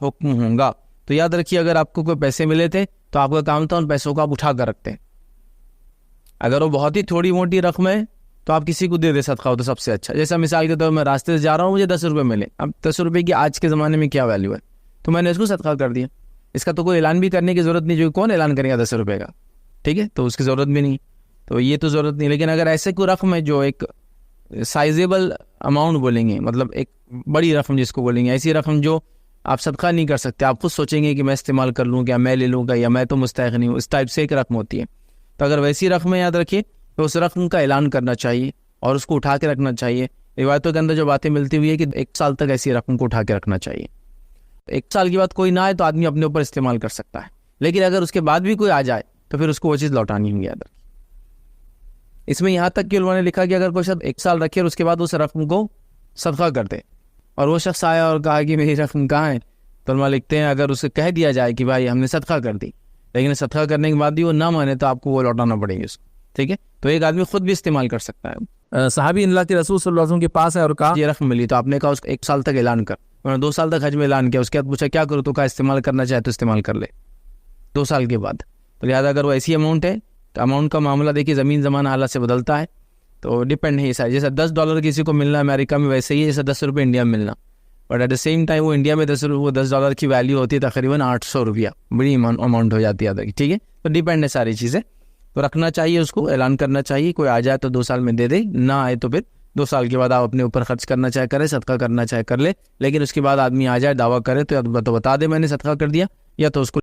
हुक्म होगा। तो याद रखिए, अगर आपको कोई पैसे मिले थे तो आपका काम था उन पैसों को आप उठा कर रखते हैं। अगर वो बहुत ही थोड़ी मोटी रकम है तो आप किसी को दे दे सदका हो तो सबसे अच्छा। जैसा मिसाल के तौर पर मैं रास्ते से जा रहा हूँ, मुझे 10 रुपये मिले, अब 10 रुपये की आज के ज़माने में क्या वैल्यू है, तो मैंने इसको सदका कर दिया। इसका तो कोई ऐलान भी करने की ज़रूरत नहीं, जो कौन ऐलान करेगा 10 रुपये का, ठीक है, तो उसकी ज़रूरत भी नहीं, तो ये तो ज़रूरत नहीं। लेकिन अगर ऐसे कोई रकम है जो एक साइजेबल अमाउंट बोलेंगे, मतलब एक बड़ी रकम जिसको बोलेंगे, ऐसी रकम जो आप सदका नहीं कर सकते, आप खुद सोचेंगे कि मैं इस्तेमाल कर लूँ क्या, मैं ले लूँगा या मैं तो मुस्तहिक़ नहीं हूँ, इस टाइप से एक रकम होती है। तो अगर वैसी रकम याद रखिए तो उस रकम का ऐलान करना चाहिए और उसको उठा के रखना चाहिए। रिवायतों के अंदर जो बातें मिलती हुई है कि 1 साल तक ऐसी रकम को उठा के रखना चाहिए। 1 साल के बाद कोई ना आए तो आदमी अपने ऊपर इस्तेमाल कर सकता है, लेकिन अगर उसके बाद भी कोई आ जाए तो फिर उसको वो चीज़ लौटानी होगी। याद रखिए, इसमें यहाँ तक कि उन्होंने लिखा कि अगर कोई शख्स 1 साल रखे और उसके बाद उस रकम को सदका कर दे, और वो शख्स आया और कहा कि मेरी रकम कहाँ है, तो उन्होंने लिखते हैं अगर उसे कह दिया जाए कि भाई हमने सदका कर दी, लेकिन सदका करने के बाद भी वो ना माने तो आपको वो लौटाना पड़ेगी उसको, ठीक है। तो एक आदमी खुद भी इस्तेमाल कर सकता है। सहाबी अल्लाह के रसूल सल्लल्लाहु अलैहि वसल्लम के पास है और कहा ये रकम मिली तो आपने कहा उसको 1 साल तक ऐलान कर, उन्होंने 2 साल तक हज में ऐलान किया, उसके बाद पूछा क्या करूँ, तो कहा इस्तेमाल करना चाहे तो इस्तेमाल कर ले 2 साल के बाद। तो लिहाजा अगर वो ऐसी अमाउंट है तो अमाउंट का मामला देखिए ज़मीन ज़माना हालत से बदलता है, तो डिपेंड है ये जैसे $10 किसी को मिलना अमेरिका में वैसे ही जैसे 10 रुपये इंडिया में मिलना, but at the same time वो इंडिया में $10 की वैल्यू होती है तकरीबन 800 रुपया, बड़ी अमाउंट हो जाती है, ठीक है। तो डिपेंड है सारी चीज़ें, तो रखना चाहिए, उसको ऐलान करना चाहिए। कोई आ जाए तो 2 साल में दे दे, ना आए तो फिर 2 साल के बाद आप अपने ऊपर खर्च करना चाहे करें, सदका करना चाहे कर ले, लेकिन उसके बाद आदमी आ जाए दावा करे तो या तो बता दे मैंने सदका कर दिया, या तो उसको